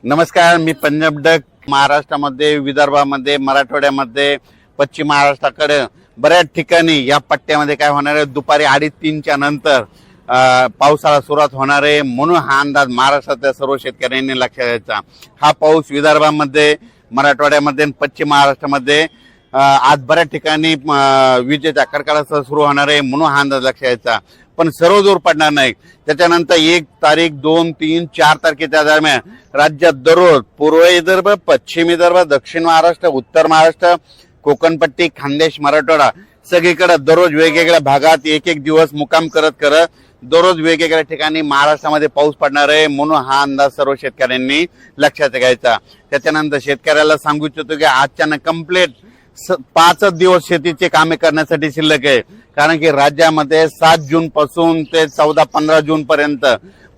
नमस्कार, मी पंजाब डक. महाराष्ट्रामध्ये, विदर्भामध्ये, मराठवाड्यामध्ये, पश्चिम महाराष्ट्राकडे बऱ्याच ठिकाणी या पट्ट्यामध्ये काय होणार आहे, दुपारी 2:30-3च्या नंतर पावसाला सुरुवात होणार आहे. म्हणून हा अंदाज महाराष्ट्रातल्या सर्व शेतकऱ्यांनी लक्षात घ्यायचा. हा पाऊस विदर्भामध्ये, मराठवाड्यामध्ये आणि पश्चिम महाराष्ट्रामध्ये आज बऱ्याच ठिकाणी विजेच्या कडकडाटासह सुरू होणार आहे. म्हणून हा अंदाज लक्षात घ्यायचा. पण सर्व जोर पडणार नाही. त्याच्यानंतर 1 तारीख, 2, 3, 4 तारखेच्या दरम्यान राज्यात दररोज पूर्व विदर्भ, पश्चिम विदर्भ, दक्षिण महाराष्ट्र, उत्तर महाराष्ट्र, कोकणपट्टी, खानदेश, मराठवाडा सगळीकडे दररोज वेगवेगळ्या भागात एक दिवस मुक्काम करत दररोज वेगवेगळ्या ठिकाणी महाराष्ट्रामध्ये पाऊस पडणार आहे. म्हणून हा अंदाज सर्व शेतकऱ्यांनी लक्षात घ्यायचा. त्याच्यानंतर शेतकऱ्याला सांगू इच्छितो की आजच्यानं कंप्लीट 5 दिवस शेतीचे कामे करण्यासाठी शिल्लक आहे. कारण की राज्यामध्ये 7 जून पासून ते 14-15 जून पर्यंत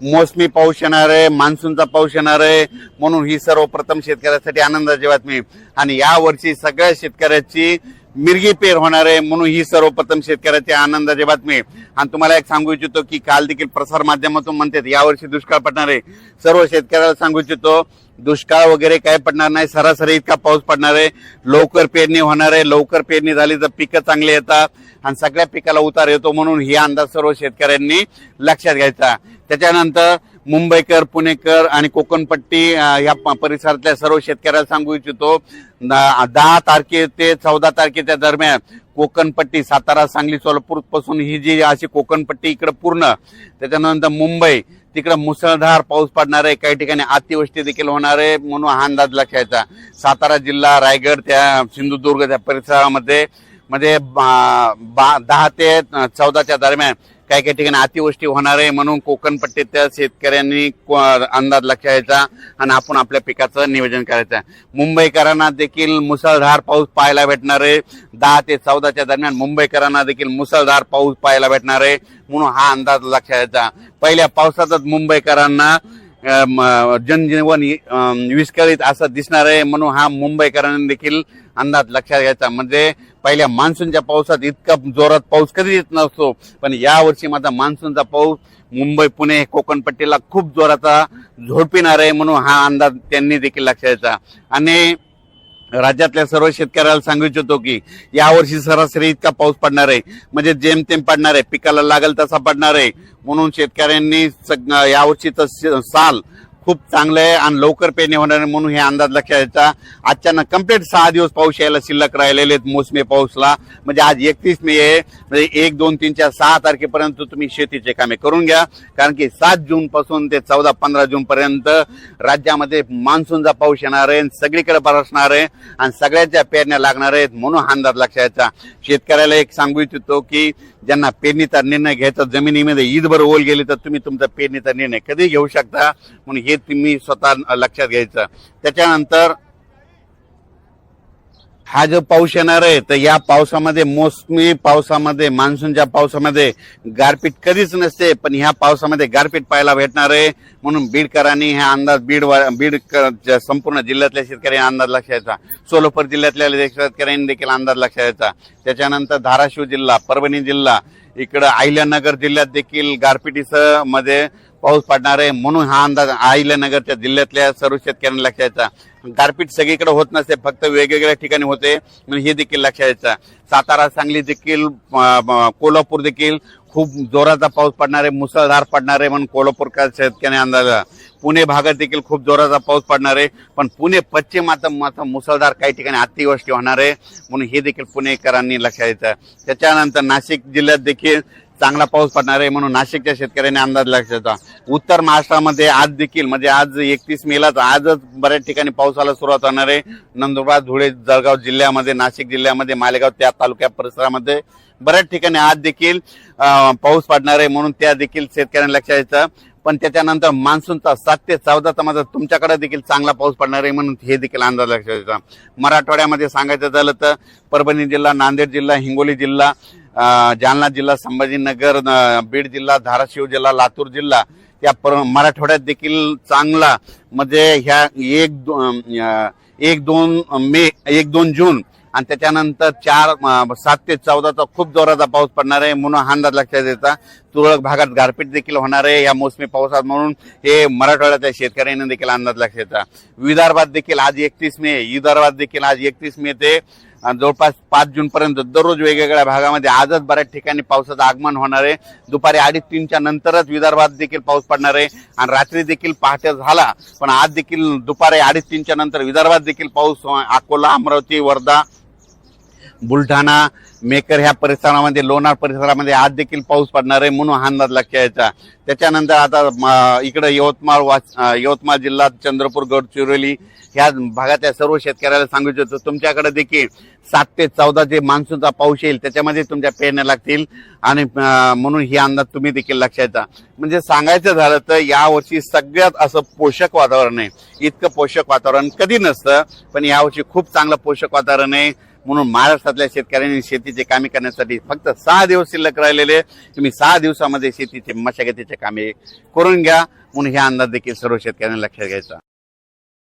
मोसमी पाऊस येणार आहे, मान्सूनचा पाऊस येणार आहे. म्हणून ही सर्वप्रथम शेतकऱ्यासाठी आनंदाची बातमी. आणि या वर्षी सगळ्या शेतकऱ्याची मिरगी पेर होणार आहे. म्हणून ही सर्वप्रथम शेतकऱ्याची आनंदाची बातमी. आणि तुम्हाला एक सांगू इच्छितो की काल देखील प्रसार माध्यमातून म्हणतात यावर्षी दुष्काळ पडणार आहे. सर्व शेतकऱ्याला सांगू इच्छितो दुष्काळ वगैरे काय पडणार नाही. सरासरी इतका पाऊस पडणार आहे. लवकर पेरणी होणार आहे. लवकर पेरणी झाली तर पिकं चांगली येतात आणि सगळ्या पिकाला उतार येतो. म्हणून ही अंदाज सर्व शेतकऱ्यांनी लक्षात घ्यायचा. त्याच्यानंतर मुंबईकर, पुणेकर आणि कोकणपट्टी या परिसरातल्या सर्व शेतकऱ्याला सांगू इच्छितो 10 तारखे ते 14 तारखेच्या दरम्यान कोकणपट्टी, सातारा, सांगली, सोलापूर पासून ही जी अशी कोकणपट्टी इकडे पूर्ण, त्याच्यानंतर मुंबई तिकडे मुसळधार पाऊस पडणार आहे. काही ठिकाणी अतिवृष्टी देखील होणार आहे. म्हणून हा अंदाज लक्षात घ्यायचा. सातारा जिल्हा, रायगड, त्या सिंधुदुर्ग त्या परिसरामध्ये 10 ते 14च्या दरम्यान काही काही ठिकाणी अतिवृष्टी होणार आहे. म्हणून कोकणपट्टीच्या शेतकऱ्यांनी अंदाज लक्षात घ्यायचा आणि आपण आपल्या पिकाचं नियोजन करायचं. मुंबईकरांना देखील मुसळधार पाऊस पाहायला भेटणार आहे. 10 ते 14च्या दरम्यान मुंबईकरांना देखील मुसळधार पाऊस पाहायला भेटणार आहे. म्हणून हा अंदाज लक्षात घ्यायचा. पहिल्या पावसातच मुंबईकरांना जनजीवन विस्कळीत असं दिसणार आहे. म्हणून हा मुंबईकरांनी देखील अंदाज लक्षात घ्यायचा. म्हणजे पहिल्या मान्सूनच्या पावसात इतका जोरात पाऊस कधी येत नसतो, पण यावर्षी माझा मान्सूनचा पाऊस मुंबई, पुणे, कोकणपट्टीला खूप जोराचा झोडपिणार आहे. म्हणून हा अंदाज त्यांनी देखील लक्षात घ्यायचा. आणि राज्यातल्या सर्व शेतकऱ्याला सांगू इच्छितो की यावर्षी सरासरी इतका पाऊस पडणार आहे. म्हणजे जेमतेम पडणार आहे, पिकाला लागल तसा पडणार आहे. म्हणून शेतकऱ्यांनी यावर्षीचं साल खूप चांगलं आहे आणि लवकर पेरणी होणार आहे. म्हणून हे अंदाज लक्षात घ्यायचा. आजच्यानं कंप्लीट 6 दिवस पाऊस यायला शिल्लक राहिलेले आहेत मोसमी पाऊसला. म्हणजे आज 31 मे आहे. म्हणजे 1, 2, 3, 4, 6 तारखेपर्यंत तुम्ही शेतीचे कामे करून घ्या. कारण की 7 जून पासून ते 14-15 जून पर्यंत राज्यामध्ये मान्सूनचा पाऊस येणार आहे, सगळीकडे बरसणार आहे आणि सगळ्यांच्या पेरण्या लागणार आहेत. म्हणून हा अंदाज लक्षात घ्यायचा. शेतकऱ्याला एक सांगू इच्छितो की ज्यांना पेरणीचा निर्णय घ्यायचा, जमिनीमध्ये ईदभर ओल गेली तर तुम्ही तुमचा पेरणीचा निर्णय कधी घेऊ शकता. म्हणून हे तुम्ही स्वतः लक्षात घ्यायचं. त्याच्यानंतर हा जो पाऊस येणार आहे तर या पावसामध्ये, मोसमी पावसामध्ये, मान्सूनच्या पावसामध्ये गारपीट कधीच नसते, पण ह्या पावसामध्ये गारपीट पाहायला भेटणार आहे. म्हणून बीडकरांनी हा अंदाज बीड संपूर्ण जिल्ह्यातल्या शेतकऱ्यांनी अंदाज लक्षात घ्यायचा. सोलापूर जिल्ह्यातल्या शेतकऱ्यांनी देखील अंदाज लक्षात घ्यायचा. त्याच्यानंतर धाराशिव जिल्हा, परभणी जिल्हा, इकडं अहिल्यानगर जिल्ह्यात देखील गारपिटीसह मध्ये पाऊस पडणार आहे. म्हणून हा अंदाज अहिल्यानगरच्या जिल्ह्यातल्या सर्व शेतकऱ्यांनी लक्षात घ्यायचा. गारपीट सगळीकडे होत नसते, फक्त वेगवेगळ्या ठिकाणी होते. म्हणून हे देखील लक्षात घ्यायचं. सातारा, सांगली देखील, कोल्हापूर देखील खूप जोराचा पाऊस पडणार आहे, मुसळधार पडणार आहे. म्हणून कोल्हापूरच्या शेतकऱ्यांनी अंदाज. पुणे भागात देखील खूप जोराचा पाऊस पडणार आहे. पण पुणे पश्चिमात मुसळधार काही ठिकाणी अतिवृष्टी होणार आहे. म्हणून हे देखील पुणेकरांनी लक्षात घ्यायचं. त्याच्यानंतर नाशिक जिल्ह्यात देखील चांगला पाऊस पडणार आहे. म्हणून नाशिकच्या शेतकऱ्यांनी अंदाज लक्षात घ्यायचा. उत्तर महाराष्ट्रामध्ये आज देखील, म्हणजे आज 31 मेलाच आजच बऱ्याच ठिकाणी पावसाला सुरुवात होणार आहे. नंदुरबार, धुळे, जळगाव जिल्ह्यामध्ये, नाशिक जिल्ह्यामध्ये, मालेगाव त्या तालुक्या परिसरामध्ये बऱ्याच ठिकाणी आज देखील पाऊस पडणार आहे. म्हणून त्या देखील शेतकऱ्यांनी लक्षात घ्यायचं. पण त्याच्यानंतर मान्सूनचा 7 ते 14चा माझा तुमच्याकडे देखील चांगला पाऊस पडणार आहे. म्हणून हे देखील अंदाज लक्षात घ्यायचा. मराठवाड्यामध्ये सांगायचं झालं तर परभणी जिल्हा, नांदेड जिल्हा, हिंगोली जिल्हा, जालना जिल्हा, संभाजीनगर, बीड जिल्हा, धाराशिव जिल्हा, लातूर जिल्हा या मराठवाड्यात देखील चांगला, म्हणजे ह्या 1-2 जून आणि त्याच्यानंतर 7 ते 14चा खूप जोराचा पाऊस पडणार आहे म्हणून हा अंदाज लक्षात येता. तुरळक भागात गारपीट देखील होणार आहे या मोसमी पावसात म्हणून हे मराठवाड्याच्या शेतकऱ्यांना देखील अंदाज लक्षात येता. विदर्भात देखील आज 31 मे, विदर्भात देखील आज 31 मे ते जवळपास 5 जून पर्यंत दररोज वेगवेगळ्या भागामध्ये आजच बऱ्याच ठिकाणी पावसाचं आगमन होणार आहे. दुपारी 2:30-3च्या नंतरच विदर्भात देखील पाऊस पडणार आहे आणि रात्री देखील पहाटे झाला, पण आज देखील दुपारी 2:30-3च्या नंतर विदर्भात देखील पाऊस अकोला, अमरावती, वर्धा, बुलढाणा, मेकर ह्या परिसरामध्ये, लोणार परिसरामध्ये आज देखील पाऊस पडणार आहे म्हणून हा अंदाज लक्षात यायचा. त्याच्यानंतर आता इकडे यवतमाळ जिल्हा, चंद्रपूर, गडचिरोली ह्या भागातल्या सर्व शेतकऱ्याला सांगू इच्छितो तुमच्याकडे देखील 7 ते 14 जे मान्सूनचा पाऊस येईल त्याच्यामध्ये तुमच्या पेरण्या लागतील आणि म्हणून ही अंदाज तुम्ही देखील लक्षात घ्या. म्हणजे सांगायचं झालं तर यावर्षी सगळ्यात असं पोषक वातावरण आहे. इतकं पोषक वातावरण कधी नसतं, पण यावर्षी खूप चांगलं पोषक वातावरण आहे म्हणून महाराष्ट्रातल्या शेतकऱ्यांनी शेतीचे कामे करण्यासाठी फक्त 6 दिवस शिल्लक राहिलेले, तुम्ही 6 दिवसामध्ये शेतीचे मशागतीचे कामे करून घ्या म्हणून हे अंदाज देखील सर्व शेतकऱ्यांनी लक्षात घ्यायचा.